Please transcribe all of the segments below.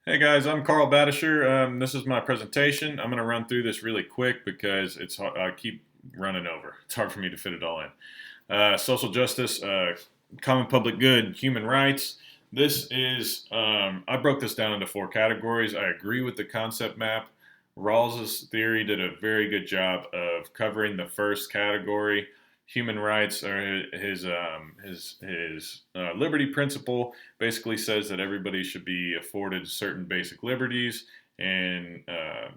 Hey guys, I'm Carl Badisher. This is my presentation. I'm going to run through this really quick because it's I keep running over. It's hard for me to fit it all in. Social justice, common public good, human rights. I broke this down into four categories. I agree with the concept map. Rawls's theory did a very good job of covering the first category. Human rights are his liberty principle basically says that everybody should be afforded certain basic liberties and I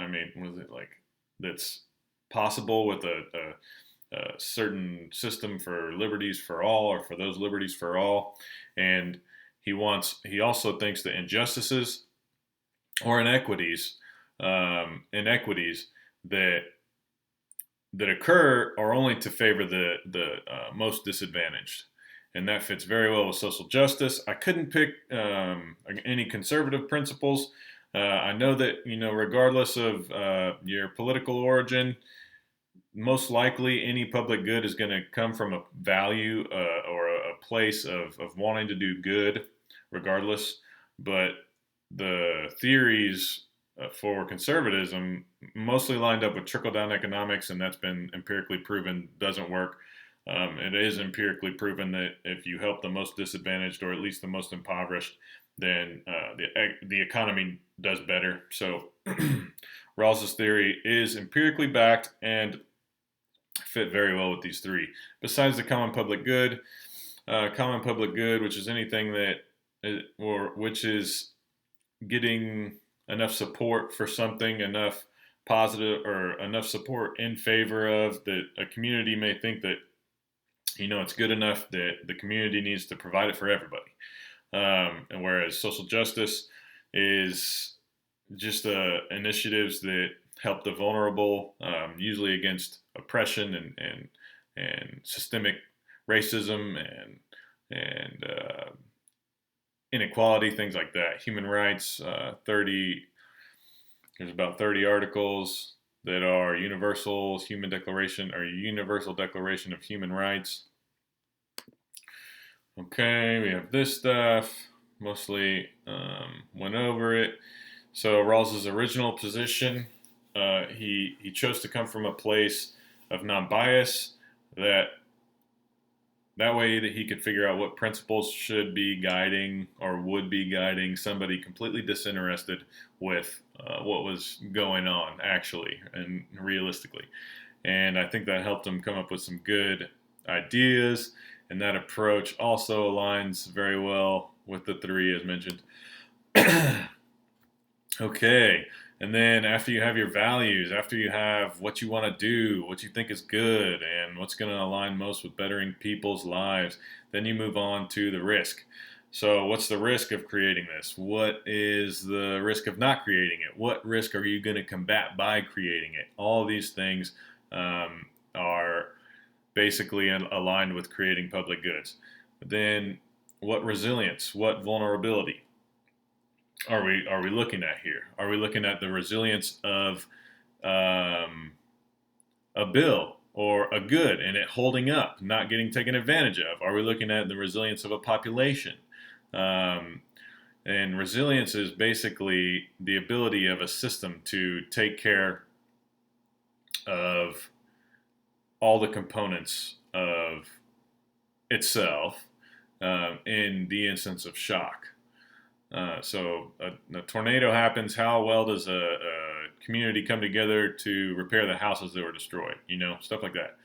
mean, was it like that's possible with a certain system for liberties for all, or for those liberties for all. And he also thinks that injustices or inequities that occur are only to favor the most disadvantaged, and that fits very well with social justice. I couldn't pick any conservative principles. I know that regardless of your political origin, most likely any public good is going to come from a value or a place of wanting to do good, regardless. But the theories for conservatism mostly lined up with trickle down economics, and that's been empirically proven doesn't work. It is empirically proven that if you help the most disadvantaged, or at least the most impoverished, then the economy does better. So Rawls's theory is empirically backed and fit very well with these three. Besides the common public good, which is anything or which is getting enough support for something, enough positive or enough support in favor of that a community may think that it's good enough that the community needs to provide it for everybody. And whereas social justice is just initiatives that help the vulnerable, usually against oppression and systemic racism and inequality, things like that. Human rights, 30 there's about 30 articles that are Universal Declaration of Human Rights. Okay, we have this stuff. Mostly went over it. So Rawls's original position, he chose to come from a place of non-bias, that way that he could figure out what principles should be guiding or would be guiding somebody completely disinterested with what was going on actually and realistically. And I think that helped him come up with some good ideas. And that approach also aligns very well with the three as mentioned. Okay. And then after you have your values, after you have what you want to do, what you think is good, and what's going to align most with bettering people's lives, then you move on to the risk. So, what's the risk of creating this? What is the risk of not creating it? What risk are you going to combat by creating it? All these things are basically aligned with creating public goods. Then, what resilience? What vulnerability? Are we looking at here? Are we looking at the resilience of um, a bill or a good and it holding up, not getting taken advantage of? Are we looking at the resilience of a population? Um, and resilience is basically the ability of a system to take care of all the components of itself in the instance of shock. So a tornado happens. How well does a community come together to repair the houses that were destroyed? Stuff like that.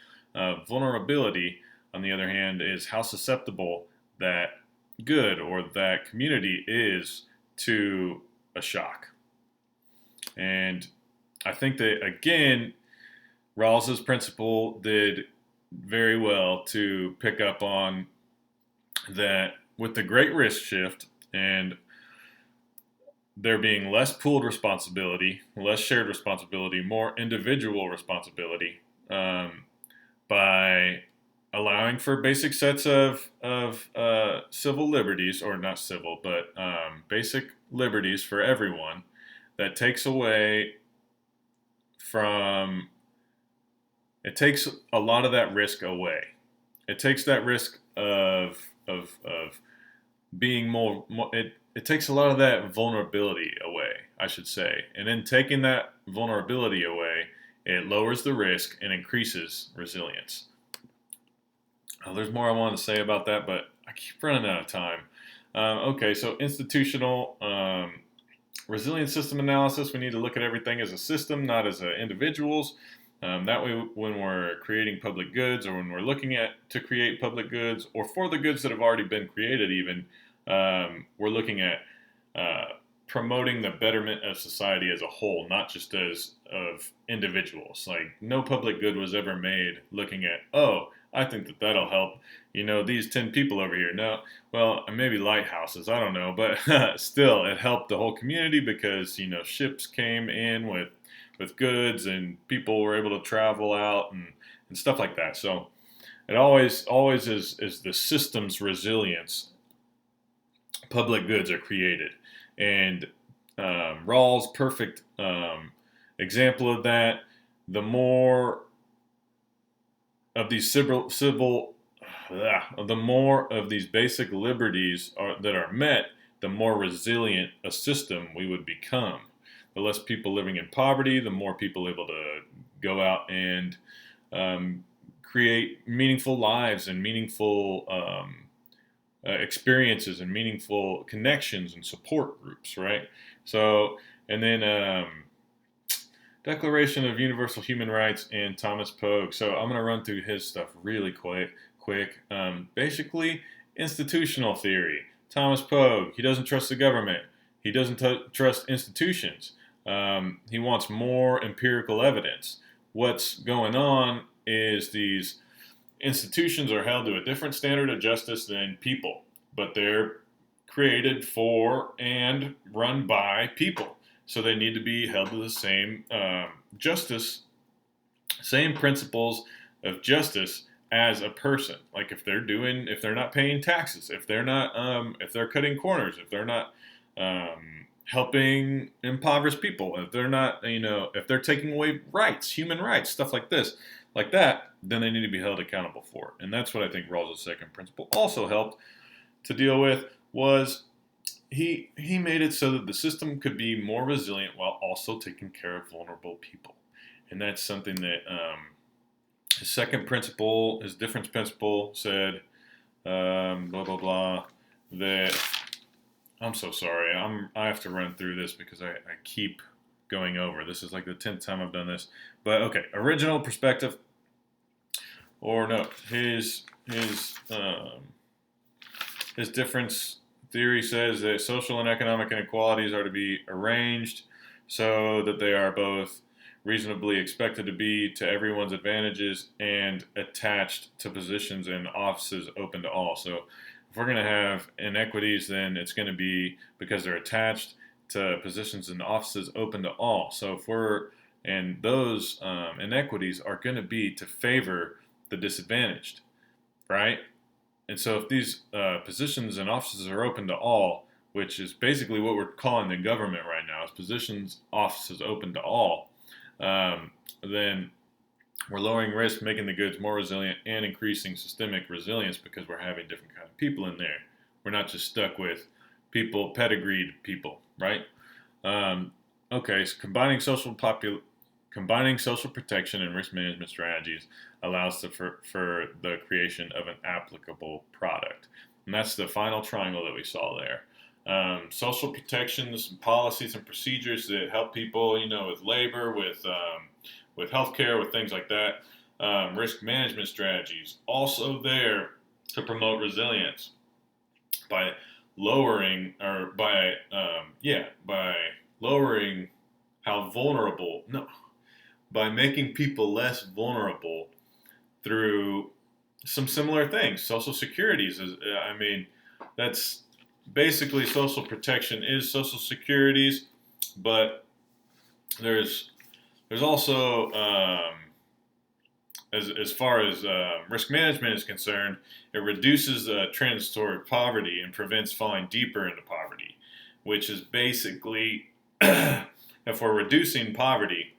Vulnerability, on the other hand, is how susceptible that good or that community is to a shock. And I think that, again, Rawls's principle did very well to pick up on that with the great risk shift and there being less pooled responsibility, less shared responsibility, more individual responsibility, by allowing for basic sets of civil liberties, or not civil, but basic liberties for everyone. That takes away from it takes a lot of that risk away. It takes that risk of being more it takes a lot of that vulnerability away, I should say. And then taking that vulnerability away, it lowers the risk and increases resilience. There's more I want to say about that, but I keep running out of time. Okay, so institutional resilience system analysis. We need to look at everything as a system, not as individuals. That way, when we're creating public goods, or when we're looking at to create public goods, or for the goods that have already been created, even we're looking at promoting the betterment of society as a whole, not just as of individuals. Like, no public good was ever made looking at, oh, I think that that'll help, these 10 people over here. No, well, maybe lighthouses, I don't know, but still, it helped the whole community because, ships came in with goods and people were able to travel out and stuff like that. So it always is the system's resilience. Public goods are created. And Rawls, perfect example of that. The more of these the more of these basic liberties that are met, the more resilient a system we would become. The less people living in poverty, the more people able to go out and create meaningful lives and meaningful experiences and meaningful connections and support groups, right? So, and then Declaration of Universal Human Rights and Thomas Pogue. So I'm going to run through his stuff really quick. Basically, institutional theory. Thomas Pogue, he doesn't trust the government. He doesn't trust institutions. He wants more empirical evidence. What's going on is these institutions are held to a different standard of justice than people, but they're created for and run by people. So they need to be held to the same justice, same principles of justice as a person. Like if they're not paying taxes, if they're cutting corners, if they're not helping impoverished people, if they're not, if they're taking away rights, human rights, stuff like this, like that, then they need to be held accountable for it. And that's what I think Rawls' second principle also helped to deal with was he made it so that the system could be more resilient while also taking care of vulnerable people. And that's something that his second principle, his difference principle said, blah, blah, blah, that, I'm so sorry, I have to run through this because I keep going over. This is like the 10th time I've done this. But okay, original perspective, or no, his difference theory says that social and economic inequalities are to be arranged so that they are both reasonably expected to be to everyone's advantages and attached to positions and offices open to all. So if we're going to have inequities, then it's going to be because they're attached to positions and offices open to all. So and those inequities are going to be to favor the disadvantaged, right? And so if these positions and offices are open to all, which is basically what we're calling the government right now, is positions, offices open to all, then we're lowering risk, making the goods more resilient, and increasing systemic resilience because we're having different kind of people in there. We're not just stuck with pedigreed people, right? Okay, so combining social protection and risk management strategies allows for the creation of an applicable product. And that's the final triangle that we saw there. Social protections, policies, and procedures that help people, with labor, with healthcare, with things like that. Risk management strategies, also there to promote resilience by lowering how vulnerable. No. By making people less vulnerable through some similar things. Social securities that's basically social protection is social securities, but there's also as far as risk management is concerned, it reduces transitory poverty and prevents falling deeper into poverty, which is basically if we're reducing poverty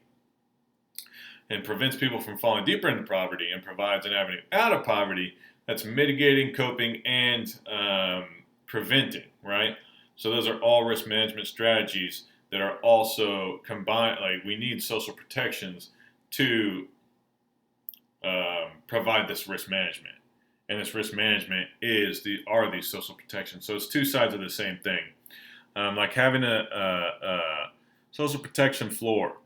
and prevents people from falling deeper into poverty and provides an avenue out of poverty, that's mitigating, coping, and preventing, right? So those are all risk management strategies that are also combined. Like we need social protections to provide this risk management, and this risk management are these social protections. So it's two sides of the same thing. Like having a social protection floor,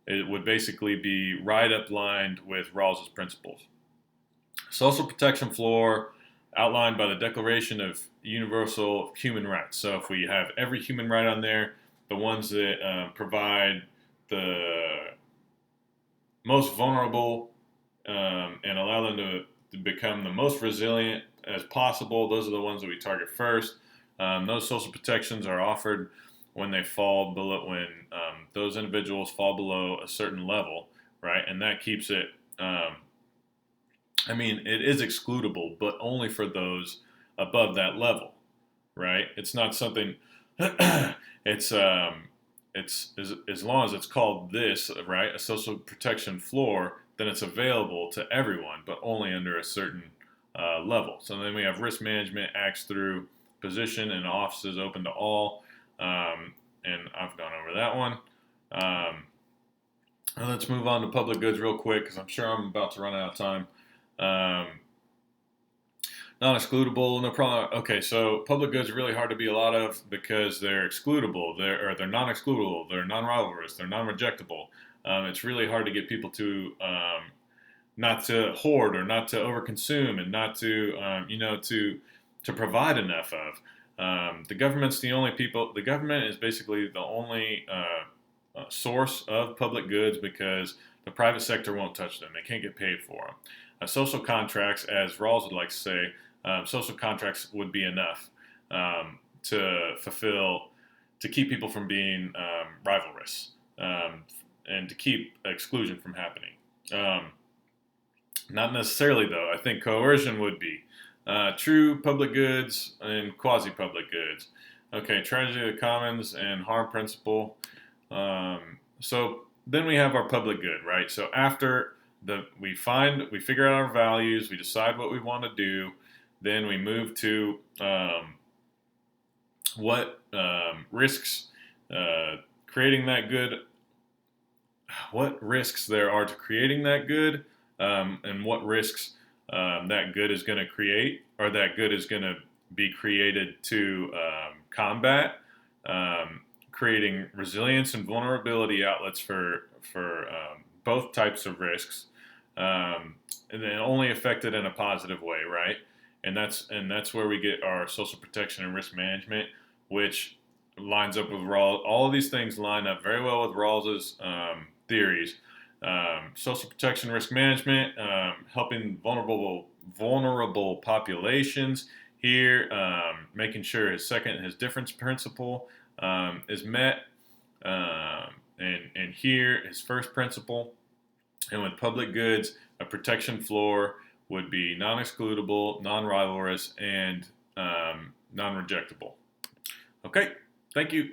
it would basically be right up lined with Rawls's principles. Social protection floor outlined by the Declaration of Universal Human Rights. So if we have every human right on there, the ones that provide the most vulnerable and allow them to become the most resilient as possible, those are the ones that we target first. Those social protections are offered when they fall below, when those individuals fall below a certain level, right? And that keeps it. It is excludable, but only for those above that level, right? It's not something. it's as long as it's called this, right? A social protection floor, then it's available to everyone, but only under a certain level. So then we have risk management acts through position and offices open to all. And I've gone over that one. Let's move on to public goods real quick because I'm sure I'm about to run out of time. Non-excludable, no problem. Okay, so public goods are really hard to be a lot of because they're excludable. They're non-excludable. They're non-rivalrous. They're non-rejectable. It's really hard to get people to not to hoard or not to overconsume and not to to provide enough of. The government's the only people. The government is basically the only source of public goods because the private sector won't touch them. They can't get paid for them. Social contracts, as Rawls would like to say, social contracts would be enough to keep people from being rivalrous and to keep exclusion from happening. Not necessarily, though. I think coercion would be. True public goods and quasi-public goods. Okay, tragedy of the commons and harm principle. So then we have our public good, right? So after we figure out our values, we decide what we want to do, then we move to what risks creating that good, what risks there are to creating that good, and what risks that good is going to create, or that good is going to be created to combat, creating resilience and vulnerability outlets for both types of risks, and then only affected in a positive way, right? And that's where we get our social protection and risk management, which lines up with Rawls. All of these things line up very well with Rawls's theories. Social protection, risk management, helping vulnerable populations. Here, making sure his difference principle is met, and here his first principle. And with public goods, a protection floor would be non-excludable, non-rivalrous, and non-rejectable. Okay, thank you.